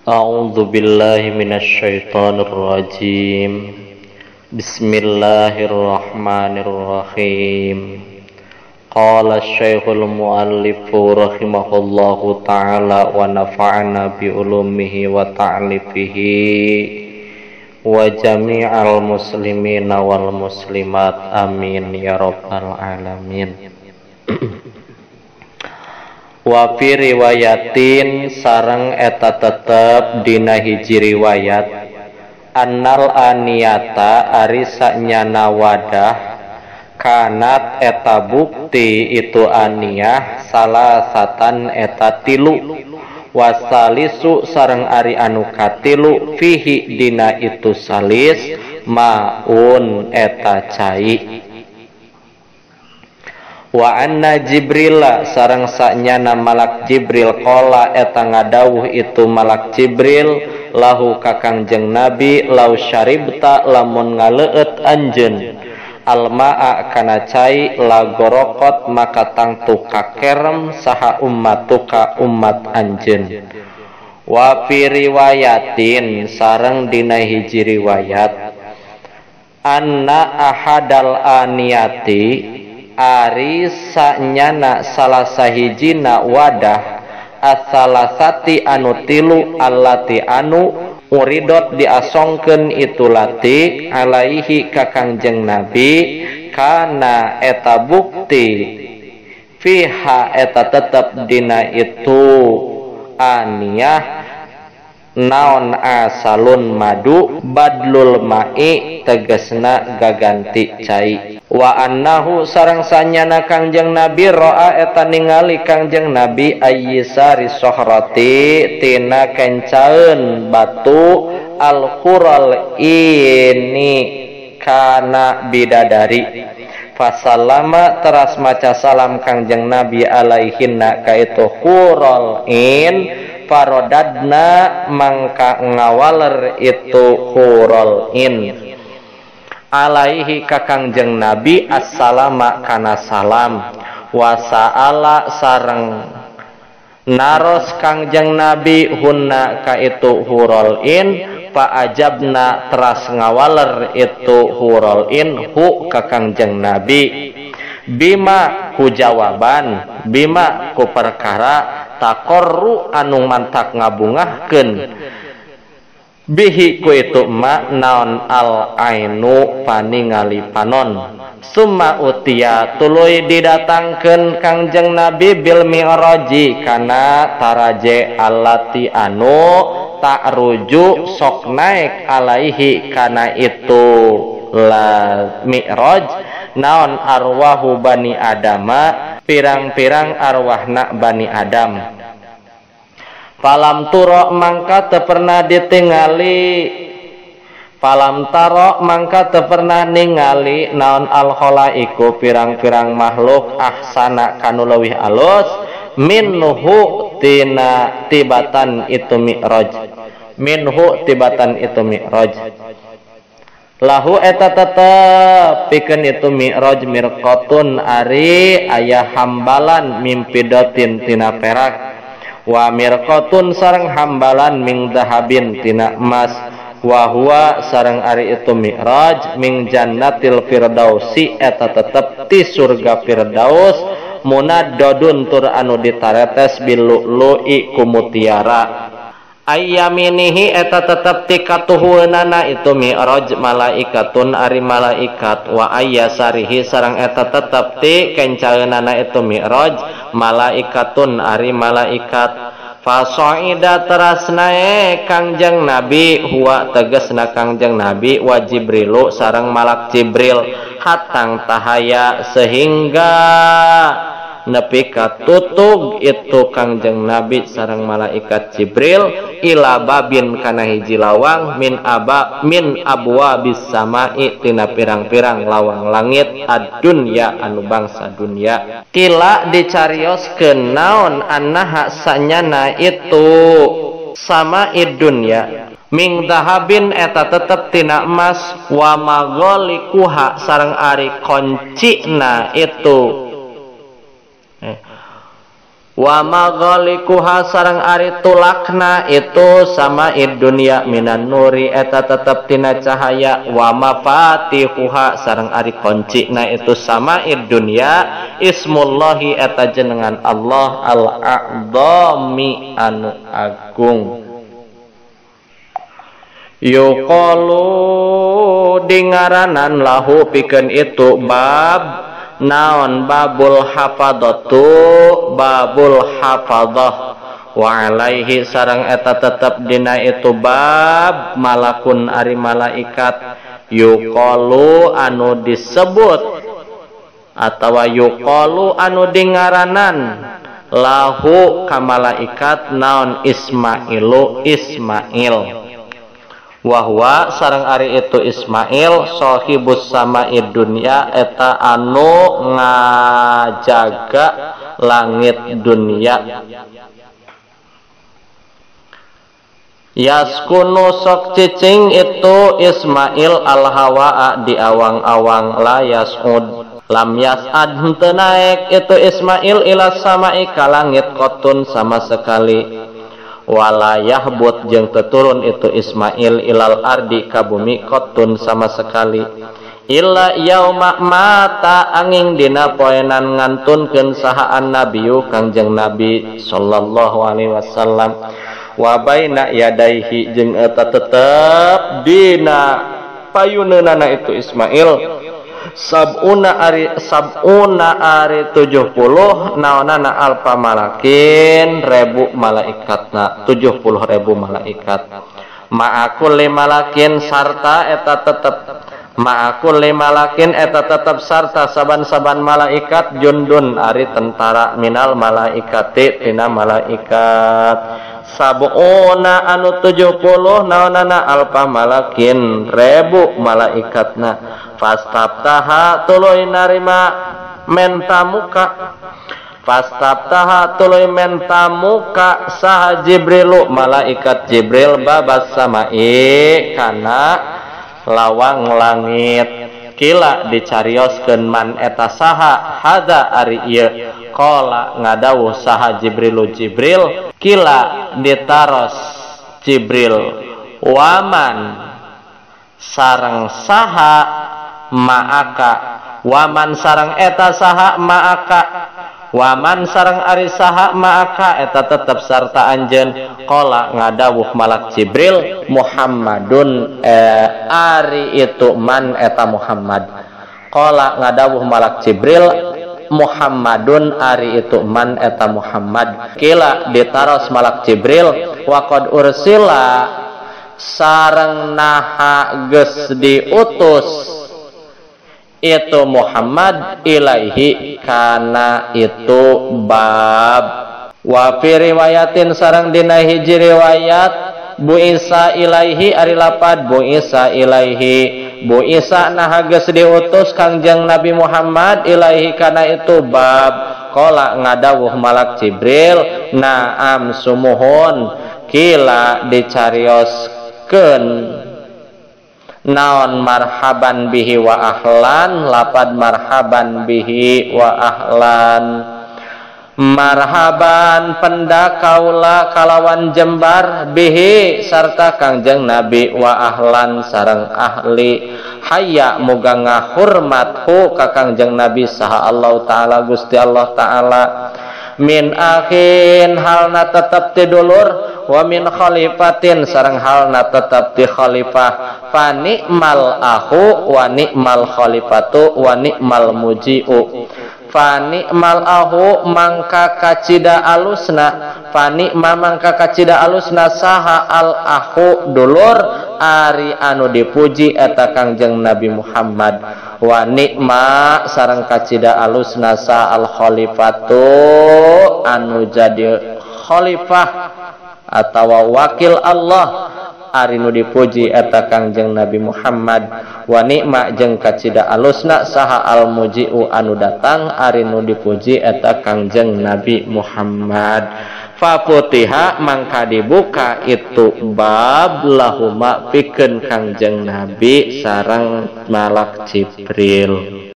A'udzu billahi minasy syaithanir rajim. Bismillahirrahmanirrahim. Qala asy-syaikhul muallifu rahimahullahu ta'ala wa nafa'ana bi ulumihi wa ta'lifihi wa jami'al muslimina wal muslimat amin ya rabbal alamin. Wa fi riwayatin sareng eta tetep dina hiji riwayat annal aniyata ari sanyana wadah kanat eta bukti itu aniyah salasatan eta tilu wasalisu sareng ari anu katilu fihi dina itu salis maun eta cai. Wa anna Jibril sareng sanyana malak Jibril qala eta ngadawuh itu malak Jibril lahu ka Kangjeng Nabi lau syaribta lamun ngaleueut anjeun almaa kana cai la gorokot maka tangtu kakerem saha ummatuka umat anjeun. Wa fi riwayatin sareng dina hiji riwayat anna ahadal aniyati ari sanyana salah sahijina wadah asalasati anu tilu allati anu uridot diasongkeun itu lati alaihi ka Kangjeng Nabi kana eta bukti fiha eta tetep dina itu aniyah naon asalun madu badlul mai tegesna gaganti cai. Wa annahu sareng sanyana Kangjeng Nabi roa eta ningali Kangjeng Nabi ayyisari sohrati tina kencaeun batu al-hural ini kana bidadari. Fasallama teras maca salam Kangjeng Nabi alaihinna ka itu hural in farodadna mangka ngawaler itu hural in alaihi ka Kangjeng Nabi assalama kana salam wa sa'ala sareng naros Kangjeng Nabi hunna ka itu hurul in fa ajabna teras ngawaler itu hurul in hu ka Kangjeng Nabi bima ku jawaban bima ku perkara taqarru anu mantak ngabungahkeun bihi ku itu ma naon al ainu paningali panon summa utia tuluy didatangkeun Kangjeng Nabi bil mi'raji kana taraje allati anu tak ruju sok naik alaihi kana itu la mi'raj naon arwahu bani adama pirang-pirang arwahna bani adam. Palam turo mangka teu pernah ditingali palam taro mangka teu pernah ningali naon al khalaiku pirang-pirang makhluk ahsana kanu leuwih alus minhu tina tibatan itu mi'raj minhu tibatan itu mi'raj lahu eta tetep pikeun itu mi'raj mirqatun ari aya hambalan mimpidotin tina perak wa mirqatun sareng hambalan ming dahabin tina emas wa huwa sareng ari itu mi'raj ming jannatil firdausi eta tetep ti surga firdaus munaddadun tur anu ditaretes bil lu'lu'i ku mutiara ayyaminihi eta tetep ti katuhunana itu mi'raj malaikatun ari malaikat wa ayyasarihi sareng eta tetep ti kencaeunana itu mi'raj malaikatun ari malaikat fasoida teras nae Kangjeng Nabi huwa tegesna Kangjeng Nabi wa Jibrilu sareng malak Jibril hatang tahaya sehingga nepi ka tutug itu Kangjeng Nabi sareng malaikat Jibril ila babin kana hiji lawang min abwabis samai tina pirang-pirang lawang langit ad-dunya anu bangsa dunya. Kila dicarioskeun naon annaha sanyana itu sama dunya ming dahabin eta tetep tina emas wa magolikuha sareng ari koncina itu wa maghalikuha sareng ari tulakna itu sama dunya minan nuri eta tetep tina cahaya wa mafatihuha sareng ari kuncina itu sama dunya ismullahi eta jenengan Allah al-a'dhami anu agung. Yuqalu dingaranan lahu pikeun itu bab naon babul hafadatu babul hafadah wa alaihi sareng eta tetep dina itu bab malakun ari malaikat yuqalu anu disebut atawa yuqalu anu dingaranan lahu ka malaikat naon Ismailu Ismail wahwa sareng ari itu Ismail sahibus sama'id dunya eta anu ngajaga langit dunya. Yaskunu sok cicing itu Ismail al-hawa'a di awang-awang la yas'ud lam yas'ad henteu naik itu Ismail ila sama'i ka langit qotun sama sekali wala yahbut jeung teturun itu Ismail ilal ardi ka bumi qotun sama sekali illa yauma mata angin dina poenan ngantunkeun sahaan nabiyu kangjeng nabi sallallahu alaihi wasallam wa baina yadaihi jeung eta tetep dina payuneunana itu Ismail sab'una ari 70 naonana alfa malakin ribu malaikatna 70.000 malaikat ma'akul malakin sarta eta tetep ma'akul malakin eta tetep sarta saban-saban malaikat jundun ari tentara minal malaikati tina malaikat sab'una anu 70 naonana alfa malakin ribu malaikatna fastabtaha tuluy narima mentamuka fastabtaha tuluy mentamuka saha Jibrilu malaikat Jibril babas samai kana lawang langit kila dicarioskeun man eta saha hada ari ieu qala ngadawuh saha Jibrilu Jibril kila ditaros Jibril waman sareng saha ma'aka waman sareng eta saha ma'aka waman sareng ari saha ma'aka eta tetep sarta anjeun qala ngadawuh malak Jibril Muhammadun ari itu man eta Muhammad qala ngadawuh malak Jibril Muhammadun ari itu man eta Muhammad kila ditaros malak Jibril waqad ursila sareng naha geus diutus itu Muhammad ilaihi kana itu bab wa fi riwayatin sareng dina hiji riwayat bu Isa ilaihi ari lapad bu Isa ilaihi bu Isa nah geus diutus kangjeng Nabi Muhammad ilaihi kana itu bab qala ngadawuh malak Jibril naam sumuhun kila dicarioskeun naon marhaban bihi wa ahlan lapad marhaban bihi wa ahlan marhaban pendakaula kalawan jembar bihi sarta kangjeng nabi wa ahlan sareng ahli hayya muga ngahurmathu ka kangjeng nabi saha Allah taala Gusti Allah taala min akhin halna tetep ti dulur wa min khalifatin sareng halna tetep ti khalifah fa ni'mal ahu wa ni'mal khalifatu wa ni'mal muji'u fa ni'mal ahu mangka kacida alusna fa ni'ma mangka kacida alusna saha al ahu dulur ari anu dipuji eta kangjeng Nabi Muhammad wa ni'ma sareng kacida alusna sa al khalifatu anu jadi khalifah atawa wakil Allah ari nu dipuji eta kangjeng Nabi Muhammad wa ni'ma jeung kacida alusna saha al muji'u anu datang ari nu dipuji eta kangjeng Nabi Muhammad fa futiha mangka dibuka itu bab lahuma pikeun kangjeng Nabi sareng malak Jibril.